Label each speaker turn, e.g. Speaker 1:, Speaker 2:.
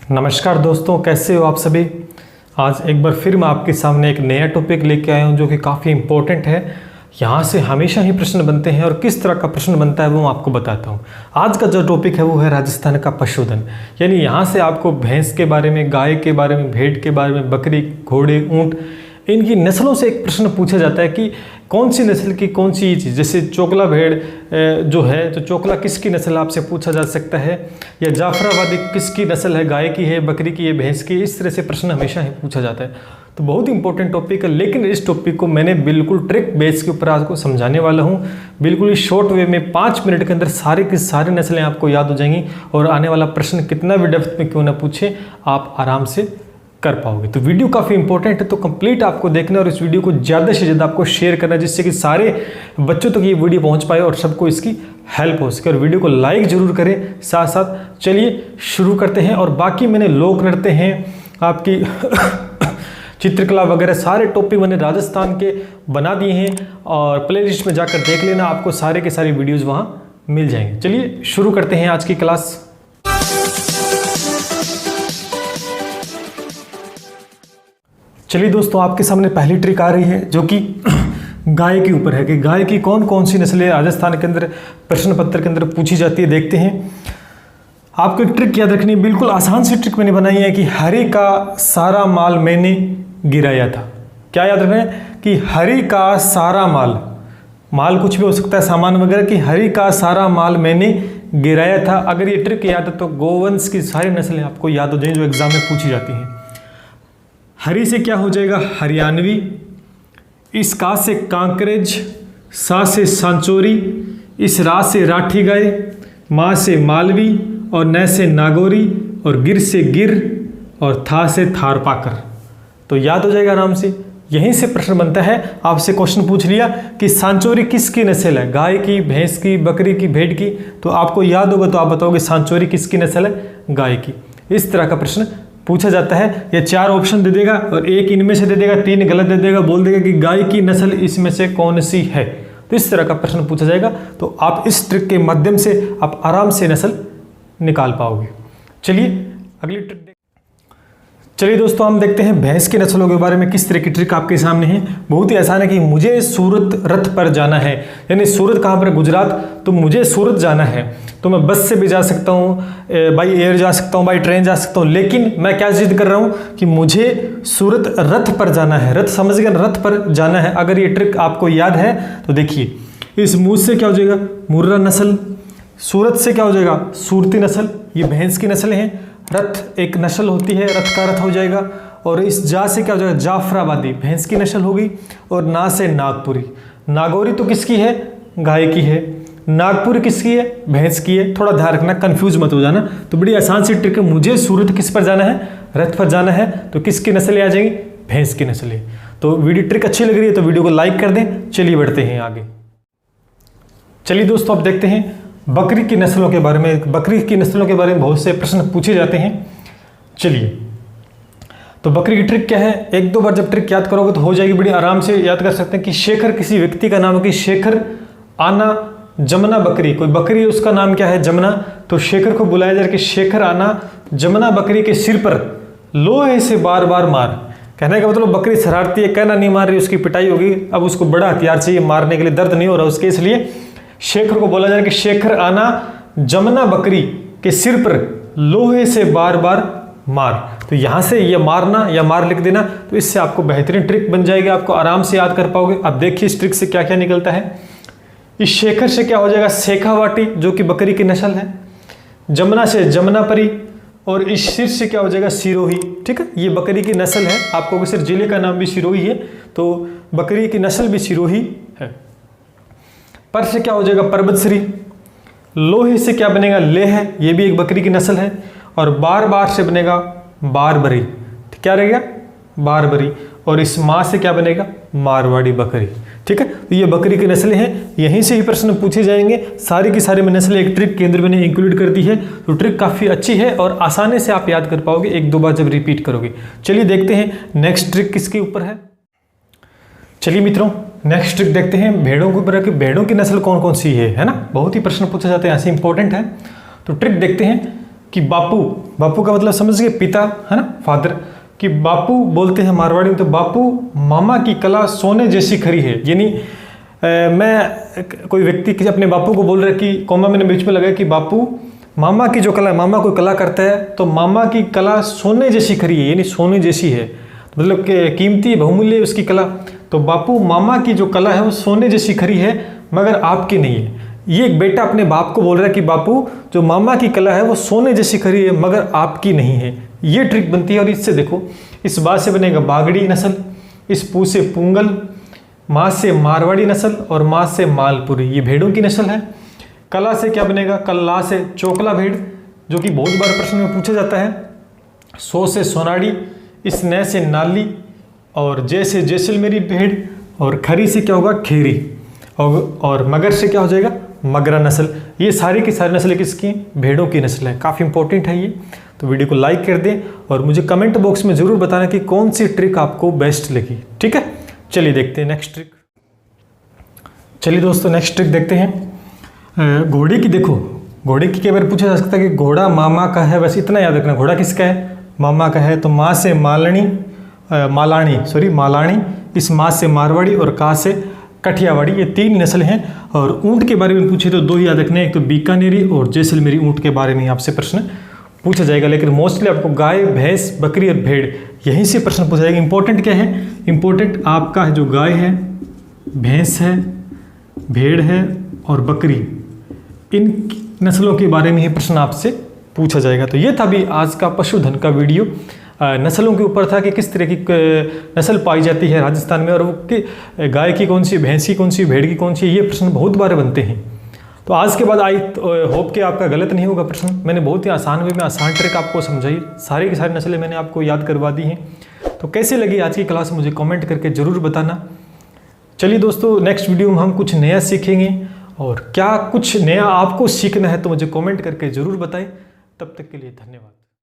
Speaker 1: नमस्कार दोस्तों, कैसे हो आप सभी। आज एक बार फिर मैं आपके सामने एक नया टॉपिक लेके आया हूँ जो कि काफ़ी इम्पोर्टेंट है। यहाँ से हमेशा ही प्रश्न बनते हैं और किस तरह का प्रश्न बनता है वो मैं आपको बताता हूँ। आज का जो टॉपिक है वो है राजस्थान का पशुधन, यानी यहाँ से आपको भैंस के बारे में, गाय के बारे में, भेड़ के बारे में, बकरी, घोड़े, ऊँट, इनकी नस्लों से एक प्रश्न पूछा जाता है कि कौन सी नस्ल की कौन सी चीज़। जैसे चोकला भेड़ जो है, तो चोकला किसकी नस्ल आपसे पूछा जा सकता है, या जाफराबादी किसकी नस्ल है, गाय की है, बकरी की है, भैंस की। इस तरह से प्रश्न हमेशा ही पूछा जाता है। तो बहुत इंपॉर्टेंट टॉपिक है, लेकिन इस टॉपिक को मैंने बिल्कुल ट्रिक बेस के ऊपर आपको समझाने वाला हूँ। बिल्कुल ही शॉर्ट वे में 5 मिनट के अंदर सारी की सारी नस्लें आपको याद हो जाएंगी और आने वाला प्रश्न कितना भी डेप्थ में क्यों ना पूछे, आप आराम से कर पाओगे। तो वीडियो काफ़ी इंपॉर्टेंट है, तो कंप्लीट आपको देखना और इस वीडियो को ज़्यादा से ज़्यादा आपको शेयर करना, जिससे कि सारे बच्चों तक ये वीडियो पहुंच पाए और सबको इसकी हेल्प हो सके। और वीडियो को लाइक जरूर करें। साथ साथ चलिए शुरू करते हैं। और बाकी मैंने लोक नृत्य हैं, आपकी चित्रकला वगैरह सारे टॉपिक मैंने राजस्थान के बना दिए हैं और प्लेलिस्ट में जाकर देख लेना, आपको सारे के सारे वीडियोज़ वहाँ मिल जाएंगे। चलिए शुरू करते हैं आज की क्लास। चलिए दोस्तों, आपके सामने पहली ट्रिक आ रही है जो कि गाय के ऊपर है कि गाय की कौन कौन सी नस्लें राजस्थान के अंदर प्रश्न पत्र के अंदर पूछी जाती है। देखते हैं। आपको एक ट्रिक याद रखनी है, बिल्कुल आसान सी ट्रिक मैंने बनाई है कि हरी का सारा माल मैंने गिराया था। क्या याद रखना है कि हरी का सारा माल, माल कुछ भी हो सकता है, सामान वगैरह, कि हरी का सारा माल मैंने गिराया था। अगर ये ट्रिक याद है तो गोवंश की सारी नस्लें आपको याद हो जाएंगी जो एग्जाम में पूछी जाती हैं। हरी से क्या हो जाएगा, हरियाणवी। इस का से कांकरेज, सा से सांचोरी, इस रा से राठी गाय, माँ से मालवी और न से नागौरी और गिर से गिर और था से थारपाकर। तो याद हो जाएगा आराम से। यहीं से प्रश्न बनता है। आपसे क्वेश्चन पूछ लिया कि सांचोरी किसकी नस्ल है, गाय की, भैंस की, बकरी की, भेड़ की। तो आपको याद होगा तो आप बताओगे सांचोरी किसकी नस्ल है, गाय की। इस तरह का प्रश्न पूछा जाता है। ये 4 ऑप्शन दे देगा और एक इनमें से दे देगा, 3 गलत दे देगा, बोल देगा कि गाय की नस्ल इसमें से कौन सी है। तो इस तरह का प्रश्न पूछा जाएगा। तो आप इस ट्रिक के माध्यम से आप आराम से नस्ल निकाल पाओगे। चलिए अगली ट्रिक। चलिए दोस्तों, हम देखते हैं भैंस की नस्लों के बारे में किस तरह की ट्रिक आपके सामने है। बहुत ही आसान है कि मुझे सूरत रथ पर जाना है, यानी सूरत कहाँ पर, गुजरात। तो मुझे सूरत जाना है तो मैं बस से भी जा सकता हूँ, बाई एयर जा सकता हूँ, बाई ट्रेन जा सकता हूँ, लेकिन मैं क्या जिद कर रहा हूँ कि मुझे सूरत रथ पर जाना है। रथ समझ गए, रथ पर जाना है। अगर ये ट्रिक आपको याद है तो देखिए, इस मूछ से क्या हो जाएगा, मुर्रा नस्ल। सूरत से क्या हो जाएगा, सूरती नस्ल। ये भैंस की नस्लें हैं। रथ एक नस्ल होती है, रथ का रथ हो जाएगा। और इस जा से क्या हो जाएगा, जाफराबादी, भैंस की नस्ल होगी। और ना से नागपुरी। नागौरी तो किसकी है, गाय की है। नागपुर किसकी है, भैंस की है। थोड़ा ध्यान रखना, कंफ्यूज मत हो जाना। तो बड़ी आसान सी ट्रिक है। मुझे सूरत किस पर जाना है, रथ पर जाना है। तो किसकी नस्लें आ जाएंगी, भैंस की नस्लें। तो वीडियो ट्रिक अच्छी लग रही है तो वीडियो को लाइक कर दें। चलिए बढ़ते हैं आगे। चलिए दोस्तों, अब देखते हैं बकरी की नस्लों के बारे में। बकरी की नस्लों के बारे में बहुत से प्रश्न पूछे जाते हैं। चलिए, तो बकरी की ट्रिक क्या है, 1-2 बार जब ट्रिक याद करोगे तो हो जाएगी। बड़ी आराम से याद कर सकते हैं कि शेखर किसी व्यक्ति का नाम है कि शेखर आना जमुना बकरी, कोई बकरी है उसका नाम क्या है, जमुना। तो शेखर को बुलाया जाए कि शेखर आना जमुना बकरी के सिर पर लोहे से बार बार मार। कहने का मतलब बकरी शरारती है, कहना नहीं मार रही, उसकी पिटाई होगी। अब उसको बड़ा हथियार चाहिए मारने के लिए, दर्द नहीं हो रहा उसके, इसलिए शेखर को बोला जाए कि शेखर आना जमुना बकरी के सिर पर लोहे से बार बार मार। तो यहाँ से ये मारना या मार लिख देना, तो इससे आपको बेहतरीन ट्रिक बन जाएगी, आपको आराम से याद कर पाओगे। अब देखिए इस ट्रिक से क्या क्या निकलता है। इस शेखर से क्या हो जाएगा, शेखावाटी जो कि बकरी की नस्ल है। जमुना से जमुनापरी। और इस सिर से क्या हो जाएगा, सिरोही। ठीक है, ये बकरी की नस्ल है। आपको सिर्फ जिले का नाम भी सिरोही है, तो बकरी की नस्ल भी सिरोही है। पर से क्या हो जाएगा, पर्वतश्री। लोहे से क्या बनेगा, लेह, ये भी एक बकरी की नस्ल है। और बार बार से बनेगा बारबरी। क्या रहेगा, बारबरी। और इस माँ से क्या बनेगा, मारवाड़ी बकरी। ठीक है, तो ये बकरी की नस्लें हैं। यहीं से ही प्रश्न पूछे जाएंगे। सारी की सारी नस्लें एक ट्रिक के अंदर मैंने इंक्लूड कर दी है। तो ट्रिक काफ़ी अच्छी है और आसानी से आप याद कर पाओगे 1-2 बार जब रिपीट करोगे। चलिए देखते हैं नेक्स्ट ट्रिक किसके ऊपर है। चलिए मित्रों, नेक्स्ट ट्रिक देखते हैं भेड़ों के ऊपर कि भेड़ों की नस्ल कौन कौन सी है ना। बहुत ही प्रश्न पूछे जाते हैं, ऐसे इंपॉर्टेंट है। तो ट्रिक देखते हैं। कि बापू, बापू का मतलब समझ गए पिता, है ना, फादर, कि बापू बोलते हैं मारवाड़ी में तो बापू मामा की कला सोने जैसी खरी है। यानी मैं कोई व्यक्ति किसी अपने बापू को बोल रहा है कि कॉमा मैंने बीच में लगाया कि बापू मामा की जो कला है, मामा कोई कला करता है तो मामा की कला सोने जैसी खरी है, यानी सोने जैसी है, मतलब कीमती बहुमूल्य उसकी कला। तो बापू मामा की जो कला है वो सोने जैसी खरी है मगर आपकी नहीं है। ये एक बेटा अपने बाप को बोल रहा है कि बापू जो मामा की कला है वो सोने जैसी खरी है मगर आपकी नहीं है। ये ट्रिक बनती है। और इससे देखो, इस बात से बनेगा बागड़ी नस्ल, इस पू से पुंगल, माँ से मारवाड़ी नस्ल और माँ से मालपुरी, ये भेड़ों की नस्ल है। कला से क्या बनेगा, कल्ला से चोकला भेड़, जो कि बहुत बार प्रश्न में पूछा जाता है। सो से सोनाड़ी, इस न से नाली और जय से जैसलमेरी भेड़ और खरी से क्या होगा, खेरी, और मगर से क्या हो जाएगा, मगरा नस्ल। ये सारी की सारी नस्लें किसकी, भेड़ों की नस्ल है। काफ़ी इंपॉर्टेंट है ये। तो वीडियो को लाइक कर दें और मुझे कमेंट बॉक्स में ज़रूर बताना कि कौन सी ट्रिक आपको बेस्ट लगी। ठीक है, चलिए देखते हैं नेक्स्ट ट्रिक। चलिए दोस्तों नेक्स्ट ट्रिक देखते हैं। घोड़े की देखो, घोड़े की कई बार पूछा जा सकता है कि घोड़ा मामा का है, वैसे इतना याद रखना घोड़ा किसका है, मामा का है। तो माँ से मालानी, इस माँ से मारवाड़ी और का से कठियावाड़ी, ये 3 नस्ल हैं। और ऊँट के बारे में पूछे तो 2 याद रखने, एक तो बीकानेरी और जैसलमेरी ऊँट के बारे में आपसे प्रश्न पूछा जाएगा। लेकिन मोस्टली आपको गाय, भैंस, बकरी और भेड़ यहीं से प्रश्न पूछा जाएगा। इंपॉर्टेंट क्या है, इंपॉर्टेंट आपका जो गाय है, भैंस है, भेड़ है और बकरी, इन नस्लों के बारे में ही प्रश्न आपसे पूछा जाएगा। तो ये था भी आज का पशुधन का वीडियो। नस्लों के ऊपर था कि किस तरह की नस्ल पाई जाती है राजस्थान में, और वो कि गाय की कौन सी, भैंस की कौन सी, भेड़ की कौन सी, ये प्रश्न बहुत बार बनते हैं। तो आज के बाद आई होप कि आपका गलत नहीं होगा प्रश्न। मैंने बहुत ही आसान वे में आसान ट्रिक आपको समझाई, सारी की सारी नस्लें मैंने आपको याद करवा दी हैं। तो कैसे लगी आज की क्लास मुझे कमेंट करके ज़रूर बताना। चलिए दोस्तों, नेक्स्ट वीडियो में हम कुछ नया सीखेंगे, और क्या कुछ नया आपको सीखना है तो मुझे कमेंट करके ज़रूर बताएं। तब तक के लिए धन्यवाद।